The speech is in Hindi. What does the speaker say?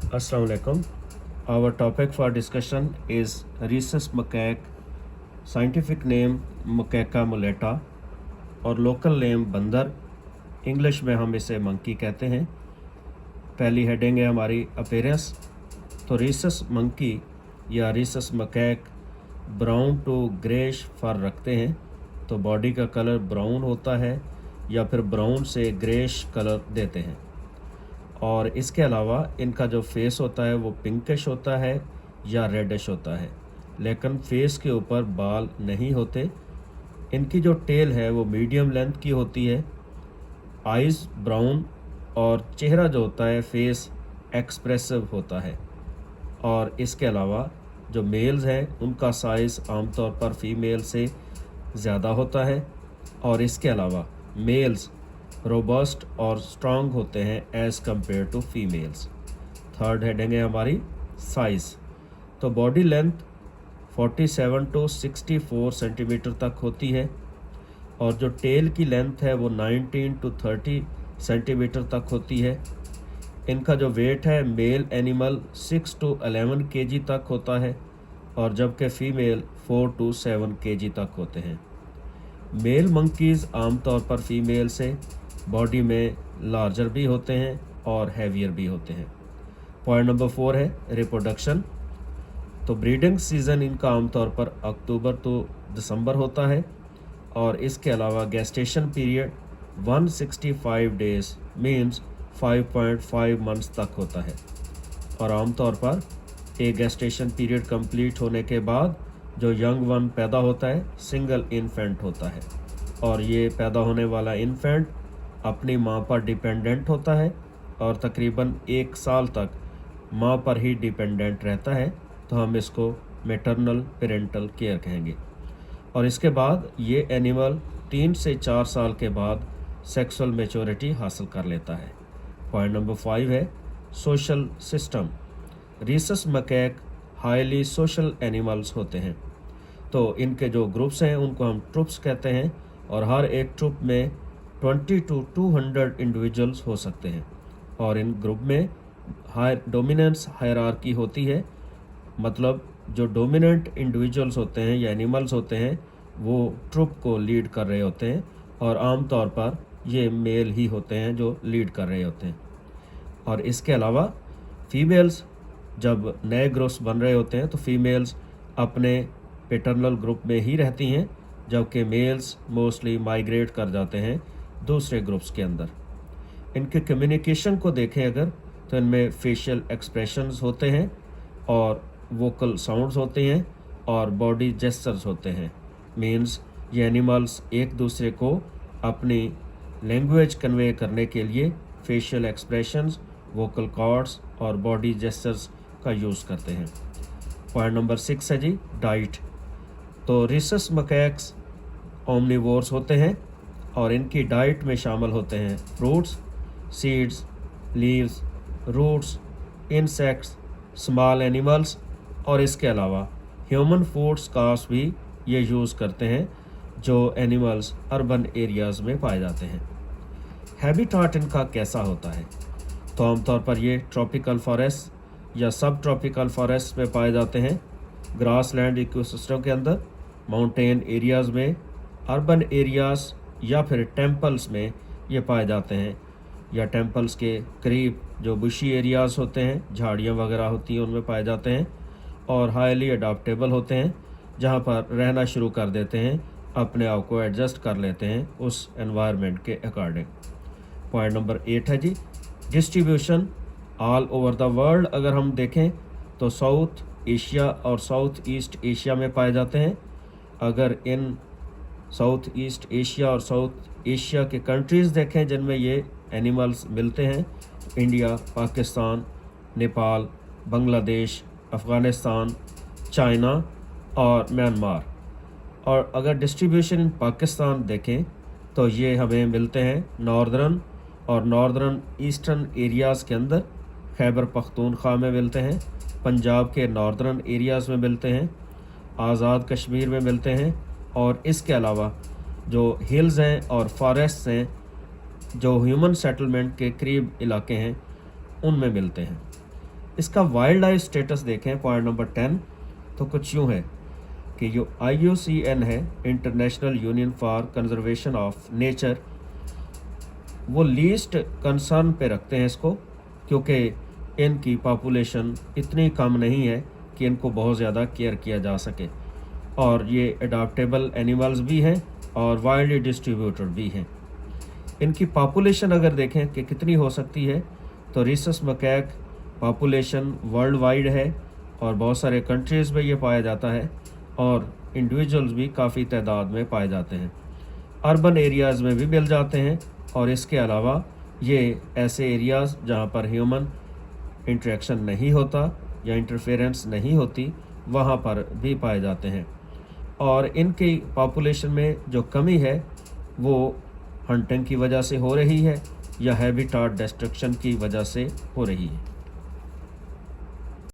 Assalamu alaikum. Our topic for discussion is rhesus macaque, scientific name Macaca mulata और लोकल नेम बंदर, इंग्लिश में हम इसे मंकी कहते हैं। पहली हेडिंग है हमारी अपीयरेंस। तो rhesus मंकी या rhesus macaque brown to greyish fur रखते हैं। तो बॉडी का कलर ब्राउन होता है या फिर ब्राउन से ग्रेश कलर देते हैं। और इसके अलावा इनका जो फेस होता है वो पिंकिश होता है या रेडिश होता है, लेकिन फेस के ऊपर बाल नहीं होते। इनकी जो टेल है वो मीडियम लेंथ की होती है, आइज़ ब्राउन और चेहरा जो होता है फेस एक्सप्रेसिव होता है। और इसके अलावा जो मेल्स हैं उनका साइज़ आमतौर पर फीमेल से ज़्यादा होता है और इसके अलावा मेल्स रोबस्ट और स्ट्रांग होते हैं as compared to females. Third heading है हमारी साइज़। तो बॉडी लेंथ 47 टू 64 सेंटीमीटर तक होती है और जो टेल की लेंथ है वो 19 टू 30 सेंटीमीटर तक होती है। इनका जो वेट है मेल एनिमल 6 टू 11 केजी तक होता है और जबकि फ़ीमेल 4 टू 7 केजी तक होते हैं। मेल मंकीज़ आमतौर पर फीमेल से बॉडी में लार्जर भी होते हैं और हैवियर भी होते हैं। पॉइंट नंबर 4 है रिप्रोडक्शन। तो ब्रीडिंग सीज़न इनका आमतौर पर अक्टूबर तो दिसंबर होता है और इसके अलावा gestation period 165 days means 5.5 months तक होता है। और आमतौर पर एक गेस्टेशन पीरियड कंप्लीट होने के बाद जो यंग वन पैदा होता है सिंगल इन्फेंट होता है और ये पैदा होने वाला इन्फेंट अपनी माँ पर डिपेंडेंट होता है और तकरीबन 1 साल तक माँ पर ही डिपेंडेंट रहता है। तो हम इसको मैटरनल पेरेंटल केयर कहेंगे। और इसके बाद ये एनिमल 3 से 4 साल के बाद सेक्सुअल मैच्योरिटी हासिल कर लेता है। पॉइंट नंबर 5 है social system. rhesus macaque highly social animals होते हैं। तो इनके जो ग्रुप्स हैं उनको हम ट्रुप्स कहते हैं और हर एक ट्रुप में 20 टू 200 इंडिविजुअल्स हो सकते हैं और इन ग्रुप में डोमिनेंस हायरार्की होती है। मतलब जो डोमिनेंट इंडिविजुअल्स होते हैं या एनिमल्स होते हैं वो ट्रुप को लीड कर रहे होते हैं और आमतौर पर ये मेल ही होते हैं जो लीड कर रहे होते हैं। और इसके अलावा फीमेल्स जब नए ग्रुप्स बन रहे होते हैं तो फीमेल्स अपने पैटर्नल ग्रुप में ही रहती हैं, जबकि मेल्स मोस्टली माइग्रेट कर जाते हैं दूसरे ग्रुप्स के अंदर। इनके कम्युनिकेशन को देखें अगर तो इनमें फेशियल एक्सप्रेशंस होते हैं और वोकल साउंड्स होते हैं और बॉडी जेस्चर्स होते हैं। मीन्स ये एनिमल्स एक दूसरे को अपनी लैंग्वेज कन्वे करने के लिए फेशियल एक्सप्रेशंस, वोकल कॉर्ड्स और बॉडी जेस्चर्स का यूज़ करते हैं। पॉइंट नंबर 6 है जी डाइट। तो rhesus macaques ओमनिवोर्स होते हैं और इनकी डाइट में शामिल होते हैं fruits, seeds, leaves, roots, insects, small animals और इसके अलावा ह्यूमन फूड स्क्रॉप्स भी ये यूज़ करते हैं जो एनिमल्स अर्बन एरियाज़ में पाए जाते हैं। हैबिटाट इनका कैसा होता है? तो आमतौर पर ये ट्रॉपिकल फॉरेस्ट या सब ट्रॉपिकल फॉरेस्ट में पाए जाते हैं, ग्रासलैंड इकोसिस्टम के अंदर, माउंटेन एरियाज़ में, अर्बन एरियाज़ या फिर टेम्पल्स में ये पाए जाते हैं या टेम्पल्स के करीब जो बुशी एरियाज़ होते हैं, झाड़ियाँ वगैरह होती हैं, उनमें पाए जाते हैं और हाईली अडाप्टेबल होते हैं, जहाँ पर रहना शुरू कर देते हैं, अपने आप को एडजस्ट कर लेते हैं उस एनवायरनमेंट के अकॉर्डिंग। पॉइंट नंबर 8 है जी distribution. All over the world अगर हम देखें तो साउथ एशिया और साउथ ईस्ट एशिया में पाए जाते हैं। अगर इन साउथ ईस्ट एशिया और साउथ एशिया के कंट्रीज़ देखें जिनमें ये एनिमल्स मिलते हैं, इंडिया, पाकिस्तान, नेपाल, बांग्लादेश, अफ़गानिस्तान, चाइना और म्यांमार। और अगर डिस्ट्रीब्यूशन इन पाकिस्तान देखें तो ये हमें मिलते हैं नॉर्दर्न और नॉर्दर्न ईस्टर्न एरियाज़ के अंदर, खैबर पख्तूनख्वा में मिलते हैं, पंजाब के नॉर्दर्न एरियाज़ में मिलते हैं, आज़ाद कश्मीर में मिलते हैं और इसके अलावा जो हिल्स हैं और फॉरेस्ट हैं जो ह्यूमन सेटलमेंट के करीब इलाके हैं उनमें मिलते हैं। इसका वाइल्ड लाइफ स्टेटस देखें पॉइंट नंबर 10, तो कुछ यूँ है कि जो IUCN है, international union for conservation of nature, वो लीस्ट कंसर्न पे रखते हैं इसको, क्योंकि इनकी पॉपुलेशन इतनी कम नहीं है कि इनको बहुत ज़्यादा केयर किया जा सके, और ये अडॉप्टेबल एनिमल्स भी हैं और वाइल्डली डिस्ट्रीब्यूटेड भी हैं। इनकी पॉपुलेशन अगर देखें कि कितनी हो सकती है, तो rhesus macaque population world wide है और बहुत सारे कंट्रीज़ में ये पाया जाता है, और इंडिविजुअल्स भी काफ़ी तादाद में पाए जाते हैं। अर्बन एरियाज़ में भी मिल जाते हैं, और इसके अलावा ये ऐसे एरियाज़ जहाँ पर ह्यूमन इंटरेक्शन नहीं होता या इंटरफेरेंस नहीं होती, वहाँ पर भी पाए जाते हैं। और इनकी पॉपुलेशन में जो कमी है वो हंटिंग की वजह से हो रही है या हैबिटाट डिस्ट्रक्शन की वजह से हो रही है।